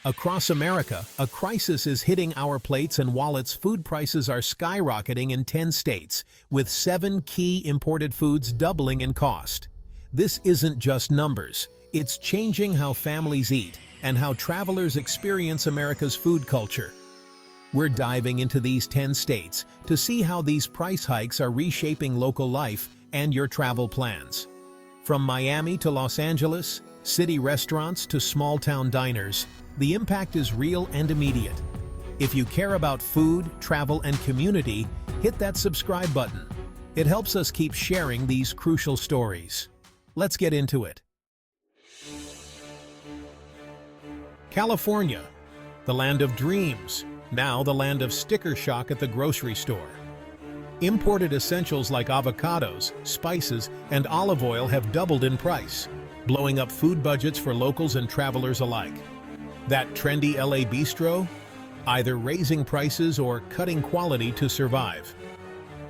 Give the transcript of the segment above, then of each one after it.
Across America, a crisis is hitting our plates and wallets. Food prices are skyrocketing in 10 states, with 7 key imported foods doubling in cost. This isn't just numbers. It's changing how families eat and how travelers experience America's food culture. We're diving into these 10 states to see how these price hikes are reshaping local life and your travel plans. From Miami to Los Angeles, city restaurants to small-town diners, the impact is real and immediate. If you care about food, travel, and community, hit that subscribe button. It helps us keep sharing these crucial stories. Let's get into it. California, the land of dreams, now the land of sticker shock at the grocery store. Imported essentials like avocados, spices, and olive oil have doubled in price, blowing up food budgets for locals and travelers alike. That trendy LA bistro? Either raising prices or cutting quality to survive.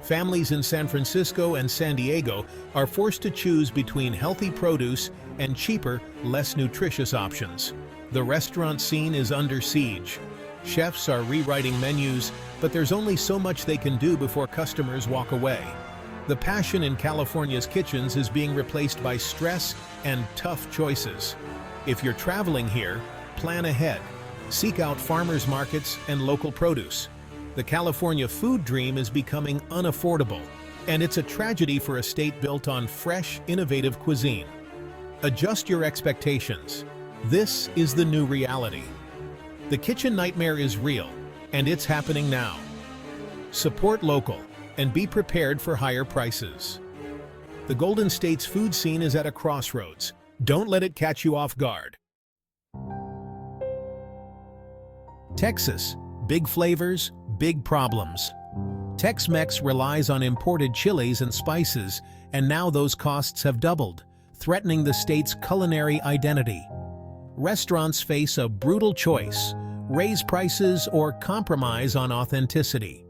Families in San Francisco and San Diego are forced to choose between healthy produce and cheaper, less nutritious options. The restaurant scene is under siege. Chefs are rewriting menus, but there's only so much they can do before customers walk away. The passion in California's kitchens is being replaced by stress and tough choices. If you're traveling here, plan ahead. Seek out farmers markets and local produce. The California food dream is becoming unaffordable, and it's a tragedy for a state built on fresh, innovative cuisine. Adjust your expectations. This is the new reality. The kitchen nightmare is real, and it's happening now. Support local and be prepared for higher prices. The Golden State's food scene is at a crossroads. Don't let it catch you off guard. Texas, big flavors, big problems. Tex-Mex relies on imported chilies and spices, and now those costs have doubled, threatening the state's culinary identity. Restaurants face a brutal choice: raise prices or compromise on authenticity.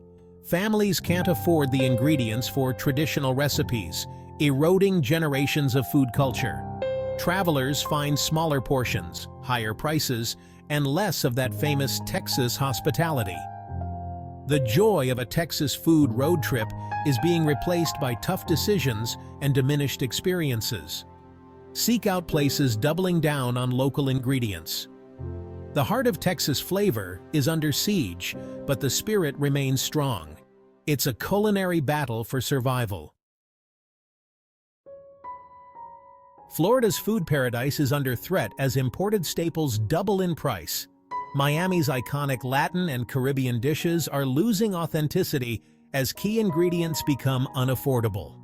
Families can't afford the ingredients for traditional recipes, eroding generations of food culture. Travelers find smaller portions, higher prices, and less of that famous Texas hospitality. The joy of a Texas food road trip is being replaced by tough decisions and diminished experiences. Seek out places doubling down on local ingredients. The heart of Texas flavor is under siege, but the spirit remains strong. It's a culinary battle for survival. Florida's food paradise is under threat as imported staples double in price. Miami's iconic Latin and Caribbean dishes are losing authenticity as key ingredients become unaffordable.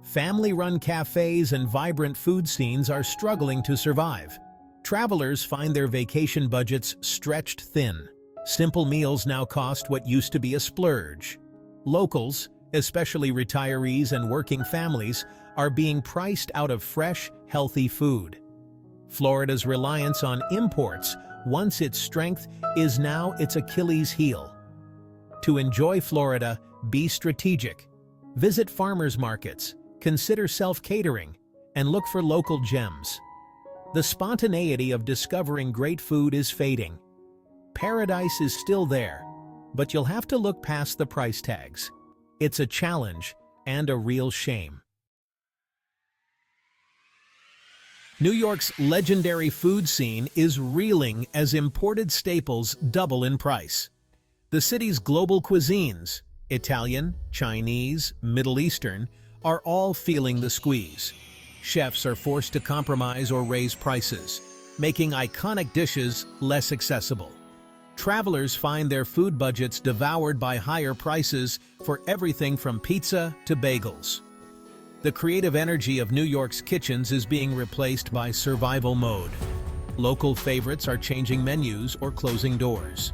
Family-run cafes and vibrant food scenes are struggling to survive. Travelers find their vacation budgets stretched thin. Simple meals now cost what used to be a splurge. Locals, especially retirees and working families, are being priced out of fresh, healthy food. Florida's reliance on imports, once its strength, is now its Achilles heel. To enjoy Florida, be strategic. Visit farmers markets, consider self-catering, and look for local gems. The spontaneity of discovering great food is fading. Paradise is still there, but you'll have to look past the price tags. It's a challenge and a real shame. New York's legendary food scene is reeling as imported staples double in price. The city's global cuisines, Italian, Chinese, Middle Eastern, are all feeling the squeeze. Chefs are forced to compromise or raise prices, making iconic dishes less accessible. Travelers find their food budgets devoured by higher prices for everything from pizza to bagels. The creative energy of New York's kitchens is being replaced by survival mode. Local favorites are changing menus or closing doors.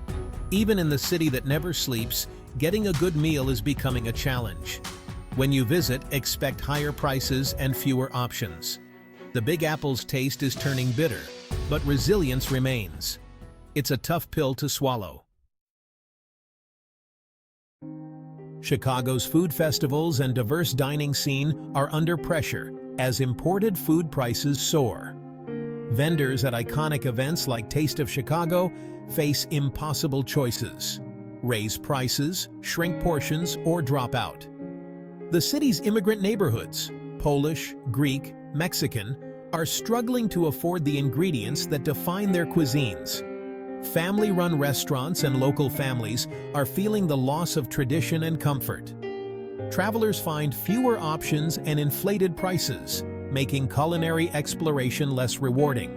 Even in the city that never sleeps, getting a good meal is becoming a challenge. When you visit, expect higher prices and fewer options. The Big Apple's taste is turning bitter, but resilience remains. It's a tough pill to swallow. Chicago's food festivals and diverse dining scene are under pressure as imported food prices soar. Vendors at iconic events like Taste of Chicago face impossible choices: raise prices, shrink portions, or drop out. The city's immigrant neighborhoods, Polish, Greek, Mexican, are struggling to afford the ingredients that define their cuisines. Family-run restaurants and local families are feeling the loss of tradition and comfort. Travelers find fewer options and inflated prices, making culinary exploration less rewarding.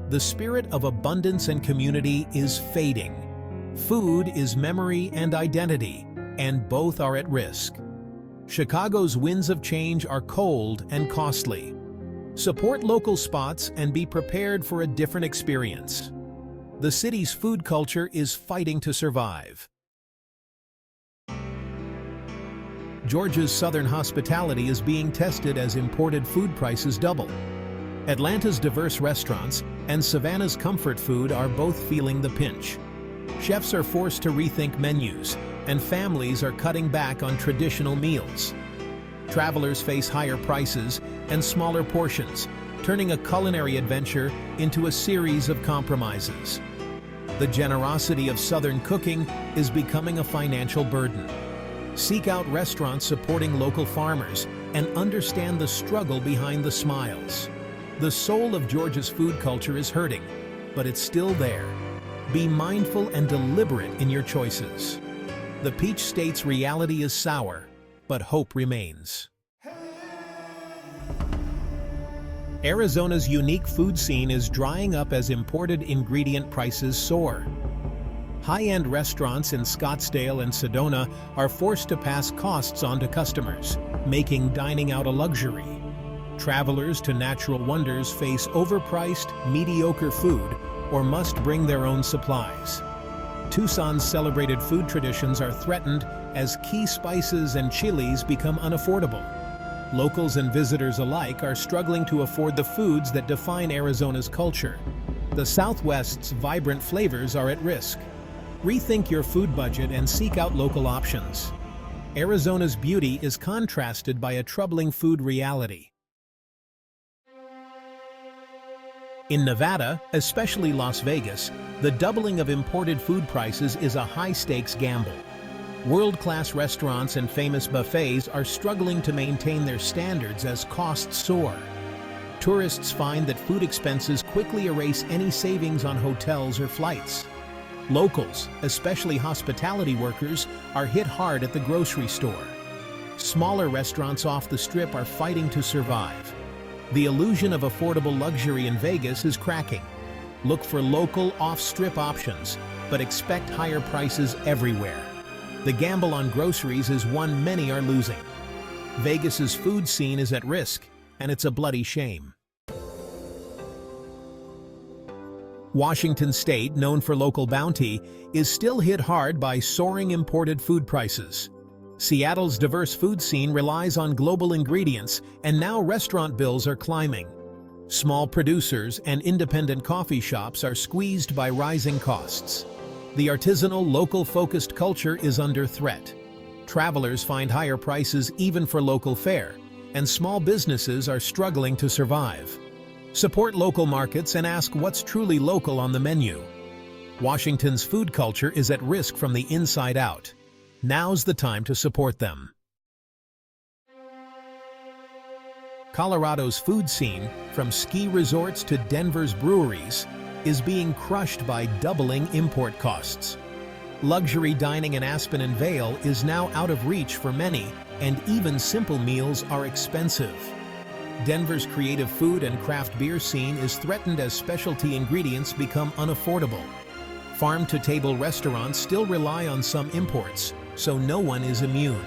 The spirit of abundance and community is fading. Food is memory and identity, and both are at risk. Chicago's winds of change are cold and costly. Support local spots and be prepared for a different experience. The city's food culture is fighting to survive. Georgia's southern hospitality is being tested as imported food prices double. Atlanta's diverse restaurants and Savannah's comfort food are both feeling the pinch. Chefs are forced to rethink menus, and families are cutting back on traditional meals. Travelers face higher prices and smaller portions, turning a culinary adventure into a series of compromises. The generosity of Southern cooking is becoming a financial burden. Seek out restaurants supporting local farmers and understand the struggle behind the smiles. The soul of Georgia's food culture is hurting, but it's still there. Be mindful and deliberate in your choices. The Peach State's reality is sour, but hope remains. Arizona's unique food scene is drying up as imported ingredient prices soar. High-end restaurants in Scottsdale and Sedona are forced to pass costs on to customers, making dining out a luxury. Travelers to natural wonders face overpriced, mediocre food or must bring their own supplies. Tucson's celebrated food traditions are threatened as key spices and chilies become unaffordable. Locals and visitors alike are struggling to afford the foods that define Arizona's culture. The Southwest's vibrant flavors are at risk. Rethink your food budget and seek out local options. Arizona's beauty is contrasted by a troubling food reality. In Nevada, especially Las Vegas, the doubling of imported food prices is a high-stakes gamble. World-class restaurants and famous buffets are struggling to maintain their standards as costs soar. Tourists find that food expenses quickly erase any savings on hotels or flights. Locals, especially hospitality workers, are hit hard at the grocery store. Smaller restaurants off the strip are fighting to survive. The illusion of affordable luxury in Vegas is cracking. Look for local, off-strip options, but expect higher prices everywhere. The gamble on groceries is one many are losing. Vegas's food scene is at risk, and it's a bloody shame. Washington State, known for local bounty, is still hit hard by soaring imported food prices. Seattle's diverse food scene relies on global ingredients, and now restaurant bills are climbing. Small producers and independent coffee shops are squeezed by rising costs. The artisanal, local-focused culture is under threat. Travelers find higher prices even for local fare, and small businesses are struggling to survive. Support local markets and ask what's truly local on the menu. Washington's food culture is at risk from the inside out. Now's the time to support them. Colorado's food scene, from ski resorts to Denver's breweries, is being crushed by doubling import costs. Luxury dining in Aspen and Vail is now out of reach for many, and even simple meals are expensive. Denver's creative food and craft beer scene is threatened as specialty ingredients become unaffordable. Farm-to-table restaurants still rely on some imports, so no one is immune.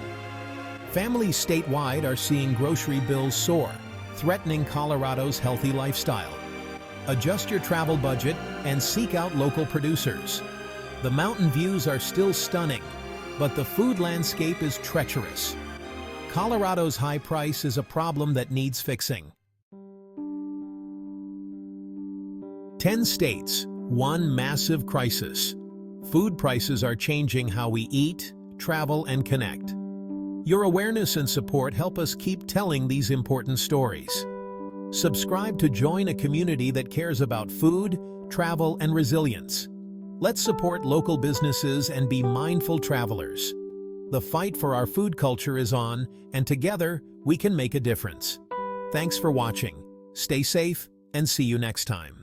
Families statewide are seeing grocery bills soar, threatening Colorado's healthy lifestyle. Adjust your travel budget and seek out local producers. The mountain views are still stunning, but the food landscape is treacherous. Colorado's high price is a problem that needs fixing. 10 states, one massive crisis. Food prices are changing how we eat, travel, and connect. Your awareness and support help us keep telling these important stories. Subscribe to join a community that cares about food, travel, and resilience. Let's support local businesses and be mindful travelers. The fight for our food culture is on, and together we can make a difference. Thanks for watching. Stay safe and see you next time.